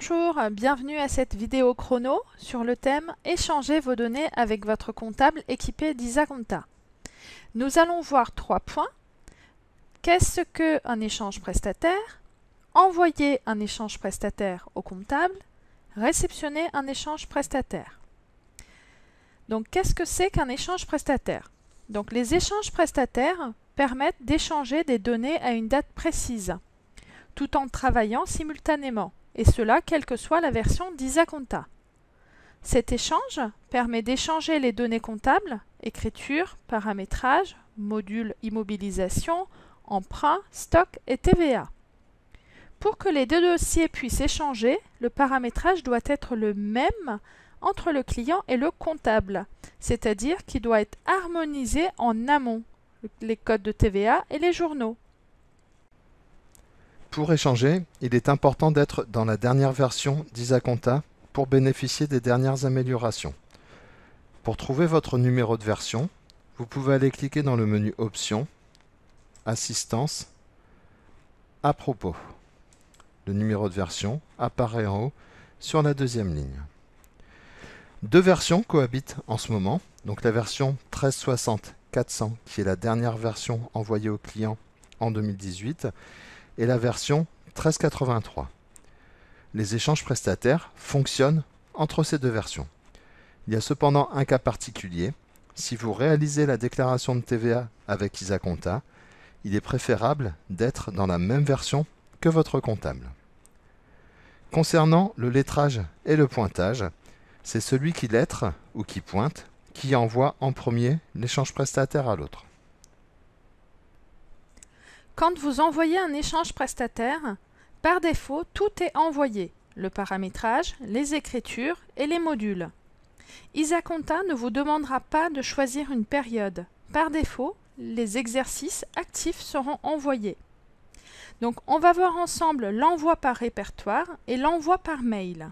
Bonjour, bienvenue à cette vidéo chrono sur le thème « Échangez vos données avec votre comptable équipé d'Isaconta ». Nous allons voir 3 points. Qu'est-ce qu'un échange prestataire? Envoyer un échange prestataire au comptable. Réceptionner un échange prestataire. Donc, qu'est-ce que c'est qu'un échange prestataire? Donc, les échanges prestataires permettent d'échanger des données à une date précise, tout en travaillant simultanément, et cela quelle que soit la version d'Isaconta. Cet échange permet d'échanger les données comptables, écriture, paramétrage, module immobilisation, emprunt, stock et TVA. Pour que les deux dossiers puissent échanger, le paramétrage doit être le même entre le client et le comptable, c'est-à-dire qu'il doit être harmonisé en amont, les codes de TVA et les journaux. Pour échanger, il est important d'être dans la dernière version d'Isaconta pour bénéficier des dernières améliorations. Pour trouver votre numéro de version, vous pouvez aller cliquer dans le menu Options, Assistance, À propos. Le numéro de version apparaît en haut sur la deuxième ligne. Deux versions cohabitent en ce moment, donc la version 1360-400 qui est la dernière version envoyée au client en 2018 et la version 1383. Les échanges prestataires fonctionnent entre ces deux versions. Il y a cependant un cas particulier. Si vous réalisez la déclaration de TVA avec Isaconta, il est préférable d'être dans la même version que votre comptable. Concernant le lettrage et le pointage, c'est celui qui lettre ou qui pointe qui envoie en premier l'échange prestataire à l'autre. Quand vous envoyez un échange prestataire, par défaut, tout est envoyé, le paramétrage, les écritures et les modules. Isaconta ne vous demandera pas de choisir une période. Par défaut, les exercices actifs seront envoyés. Donc, on va voir ensemble l'envoi par répertoire et l'envoi par mail.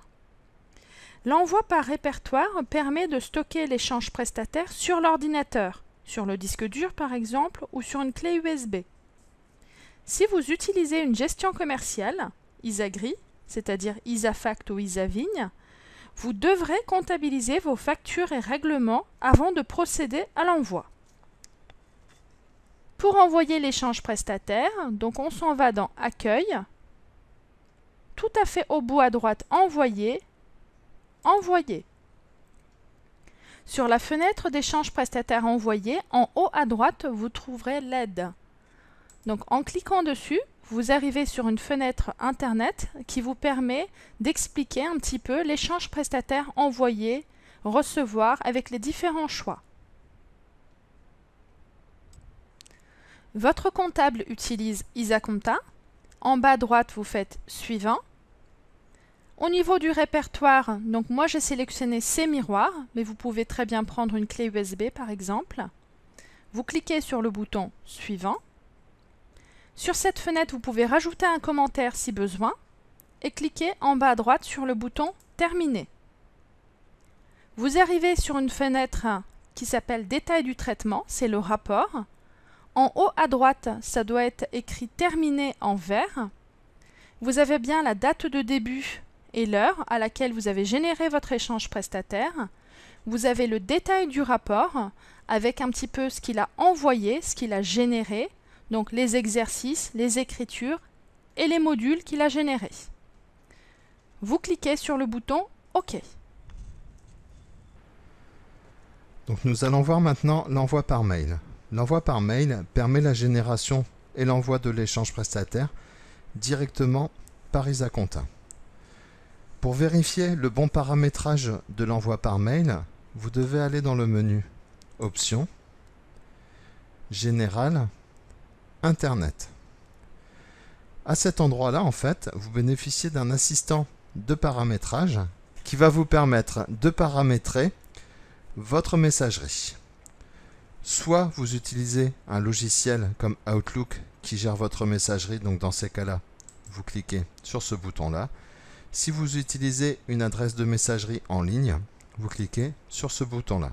L'envoi par répertoire permet de stocker l'échange prestataire sur l'ordinateur, sur le disque dur par exemple, ou sur une clé USB. Si vous utilisez une gestion commerciale, Isagri, c'est-à-dire Isafact ou Isavigne, vous devrez comptabiliser vos factures et règlements avant de procéder à l'envoi. Pour envoyer l'échange prestataire, donc on s'en va dans Accueil, tout à fait au bout à droite Envoyer, Envoyer. Sur la fenêtre d'échange prestataire envoyé, en haut à droite, vous trouverez l'aide. Donc en cliquant dessus, vous arrivez sur une fenêtre Internet qui vous permet d'expliquer un petit peu l'échange prestataire envoyé, recevoir avec les différents choix. Votre comptable utilise Isaconta. En bas à droite, vous faites Suivant. Au niveau du répertoire, donc moi j'ai sélectionné ces miroirs, mais vous pouvez très bien prendre une clé USB par exemple. Vous cliquez sur le bouton Suivant. Sur cette fenêtre, vous pouvez rajouter un commentaire si besoin et cliquez en bas à droite sur le bouton Terminer. Vous arrivez sur une fenêtre qui s'appelle Détail du traitement, c'est le rapport. En haut à droite, ça doit être écrit Terminé en vert. Vous avez bien la date de début et l'heure à laquelle vous avez généré votre échange prestataire. Vous avez le détail du rapport avec un petit peu ce qu'il a envoyé, ce qu'il a généré, donc les exercices, les écritures et les modules qu'il a générés. Vous cliquez sur le bouton OK. Donc nous allons voir maintenant l'envoi par mail. L'envoi par mail permet la génération et l'envoi de l'échange prestataire directement par Isaconta. Pour vérifier le bon paramétrage de l'envoi par mail, vous devez aller dans le menu Options, Général, Internet. À cet endroit-là, en fait, vous bénéficiez d'un assistant de paramétrage qui va vous permettre de paramétrer votre messagerie. Soit vous utilisez un logiciel comme Outlook qui gère votre messagerie, donc dans ces cas-là, vous cliquez sur ce bouton-là. Si vous utilisez une adresse de messagerie en ligne, vous cliquez sur ce bouton-là.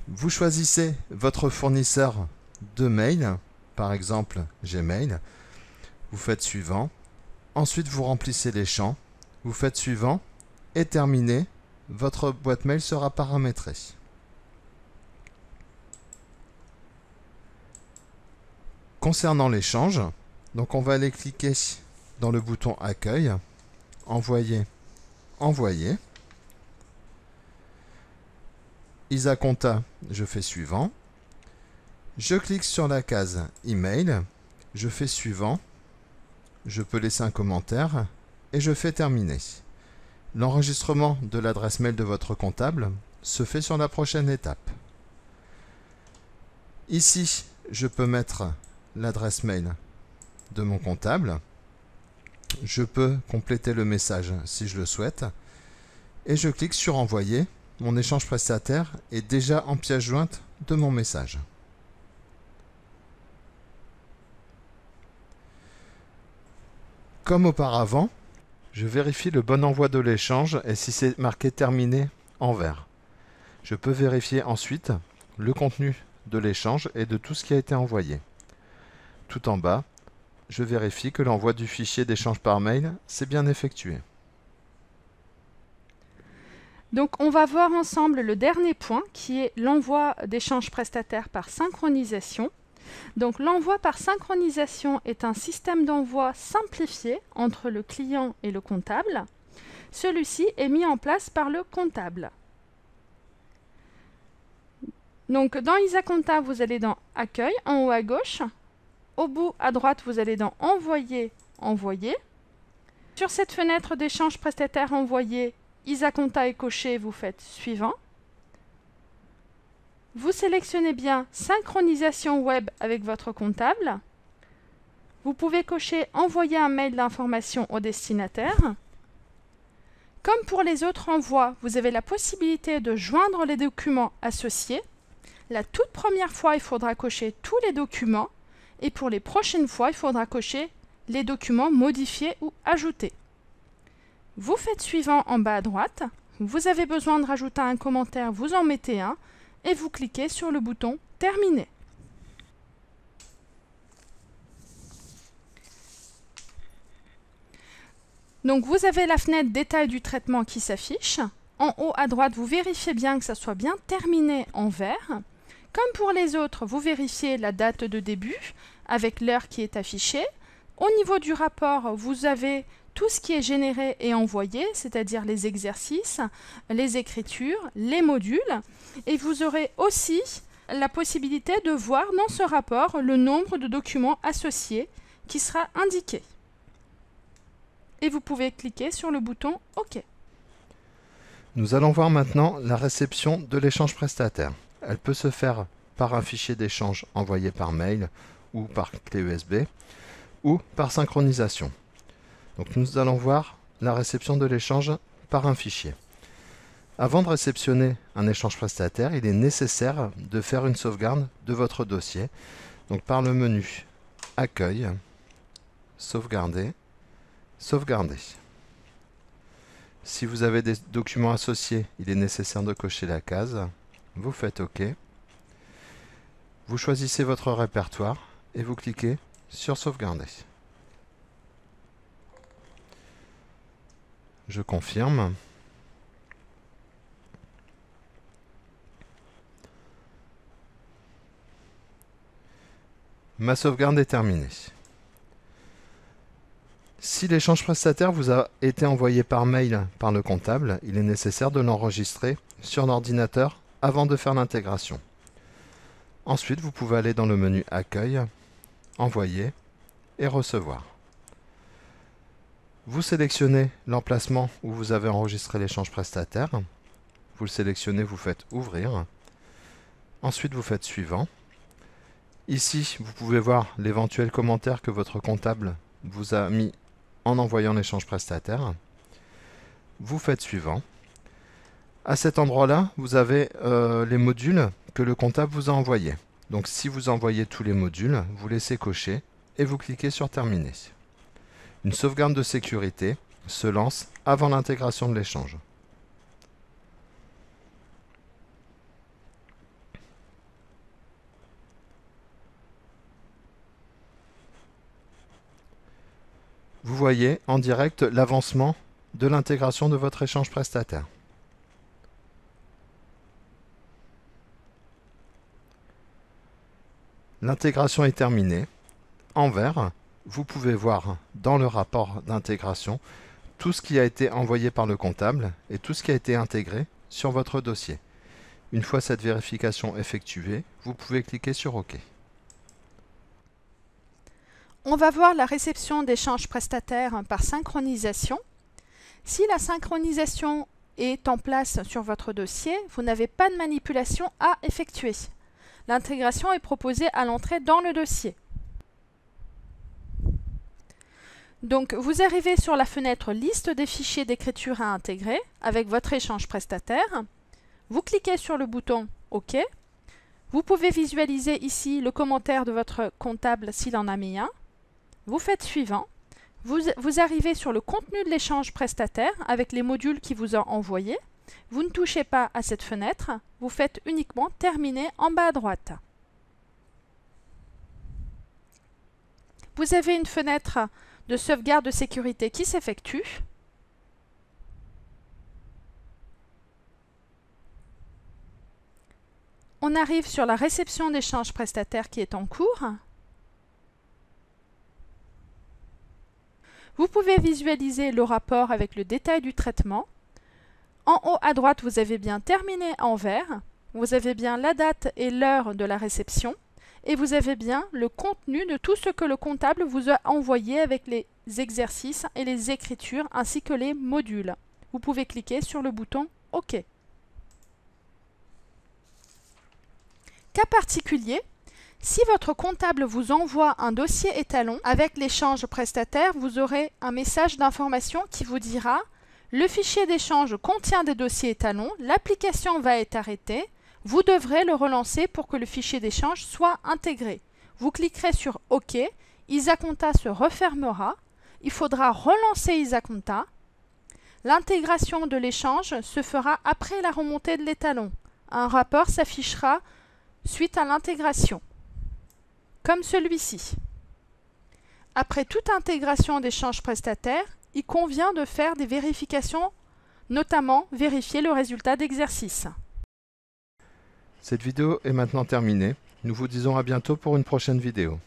Vous choisissez votre fournisseur de mail, par exemple Gmail, vous faites Suivant, ensuite vous remplissez les champs, Vous faites suivant et terminé. Votre boîte mail sera paramétrée. Concernant l'échange, donc on va aller cliquer dans le bouton Accueil, Envoyer, Envoyer. Isaconta, je fais suivant. Je clique sur la case Email, je fais suivant. Je peux laisser un commentaire et je fais terminer. L'enregistrement de l'adresse mail de votre comptable se fait sur la prochaine étape. Ici, je peux mettre l'adresse mail de mon comptable. Je peux compléter le message si je le souhaite. Et je clique sur Envoyer. Mon échange prestataire est déjà en pièce jointe de mon message. Comme auparavant, je vérifie le bon envoi de l'échange et si c'est marqué terminé en vert. Je peux vérifier ensuite le contenu de l'échange et de tout ce qui a été envoyé. Tout en bas, je vérifie que l'envoi du fichier d'échange par mail s'est bien effectué. Donc on va voir ensemble le dernier point qui est l'envoi d'échange prestataire par synchronisation. Donc l'envoi par synchronisation est un système d'envoi simplifié entre le client et le comptable. Celui-ci est mis en place par le comptable. Donc dans Isaconta, vous allez dans Accueil en haut à gauche. Au bout à droite, vous allez dans Envoyer, Envoyer. Sur cette fenêtre d'échange prestataire envoyé, Isaconta est coché, vous faites suivant. Vous sélectionnez bien synchronisation web avec votre comptable. Vous pouvez cocher envoyer un mail d'information au destinataire. Comme pour les autres envois, vous avez la possibilité de joindre les documents associés. La toute première fois, il faudra cocher tous les documents et pour les prochaines fois, il faudra cocher les documents modifiés ou ajoutés. Vous faites suivant en bas à droite. Vous avez besoin de rajouter un commentaire, vous en mettez un et vous cliquez sur le bouton Terminer. Donc vous avez la fenêtre Détail du traitement qui s'affiche. En haut à droite, vous vérifiez bien que ça soit bien terminé en vert. Comme pour les autres, vous vérifiez la date de début avec l'heure qui est affichée. Au niveau du rapport, vous avez tout ce qui est généré et envoyé, c'est-à-dire les exercices, les écritures, les modules. Et vous aurez aussi la possibilité de voir dans ce rapport le nombre de documents associés qui sera indiqué. Et vous pouvez cliquer sur le bouton OK. Nous allons voir maintenant la réception de l'échange prestataire. Elle peut se faire par un fichier d'échange envoyé par mail ou par clé USB ou par synchronisation. Donc nous allons voir la réception de l'échange par un fichier. Avant de réceptionner un échange prestataire, il est nécessaire de faire une sauvegarde de votre dossier. Donc par le menu Accueil, Sauvegarder, Sauvegarder. Si vous avez des documents associés, il est nécessaire de cocher la case. Vous faites OK. Vous choisissez votre répertoire et vous cliquez sur Sauvegarder. Je confirme. Ma sauvegarde est terminée. Si l'échange prestataire vous a été envoyé par mail par le comptable, il est nécessaire de l'enregistrer sur l'ordinateur avant de faire l'intégration. Ensuite, vous pouvez aller dans le menu Accueil, Envoyer et Recevoir. Vous sélectionnez l'emplacement où vous avez enregistré l'échange prestataire. Vous le sélectionnez, vous faites Ouvrir. Ensuite, vous faites Suivant. Ici, vous pouvez voir l'éventuel commentaire que votre comptable vous a mis en envoyant l'échange prestataire. Vous faites Suivant. À cet endroit-là, vous avez les modules que le comptable vous a envoyés. Donc si vous envoyez tous les modules, vous laissez cocher et vous cliquez sur Terminer. Une sauvegarde de sécurité se lance avant l'intégration de l'échange. Vous voyez en direct l'avancement de l'intégration de votre échange prestataire. L'intégration est terminée. En vert, vous pouvez voir dans le rapport d'intégration tout ce qui a été envoyé par le comptable et tout ce qui a été intégré sur votre dossier. Une fois cette vérification effectuée, vous pouvez cliquer sur OK. On va voir la réception d'échanges prestataires par synchronisation. Si la synchronisation est en place sur votre dossier, vous n'avez pas de manipulation à effectuer. L'intégration est proposée à l'entrée dans le dossier. Donc, vous arrivez sur la fenêtre Liste des fichiers d'écriture à intégrer avec votre échange prestataire. Vous cliquez sur le bouton OK. Vous pouvez visualiser ici le commentaire de votre comptable s'il en a mis un. Vous faites suivant. Vous arrivez sur le contenu de l'échange prestataire avec les modules qui vous ont envoyés. Vous ne touchez pas à cette fenêtre. Vous faites uniquement Terminer en bas à droite. Vous avez une fenêtre de sauvegarde de sécurité qui s'effectue. On arrive sur la réception d'échanges prestataires qui est en cours. Vous pouvez visualiser le rapport avec le détail du traitement. En haut à droite, vous avez bien Terminé en vert. Vous avez bien la date et l'heure de la réception. Et vous avez bien le contenu de tout ce que le comptable vous a envoyé avec les exercices et les écritures ainsi que les modules. Vous pouvez cliquer sur le bouton OK. Cas particulier, si votre comptable vous envoie un dossier étalon avec l'échange prestataire, vous aurez un message d'information qui vous dira « Le fichier d'échange contient des dossiers étalons, l'application va être arrêtée, vous devrez le relancer pour que le fichier d'échange soit intégré. » Vous cliquerez sur « OK », Isaconta se refermera, il faudra relancer Isaconta. L'intégration de l'échange se fera après la remontée de l'étalon. Un rapport s'affichera suite à l'intégration, comme celui-ci. Après toute intégration d'échange prestataire, il convient de faire des vérifications, notamment vérifier le résultat d'exercice. Cette vidéo est maintenant terminée. Nous vous disons à bientôt pour une prochaine vidéo.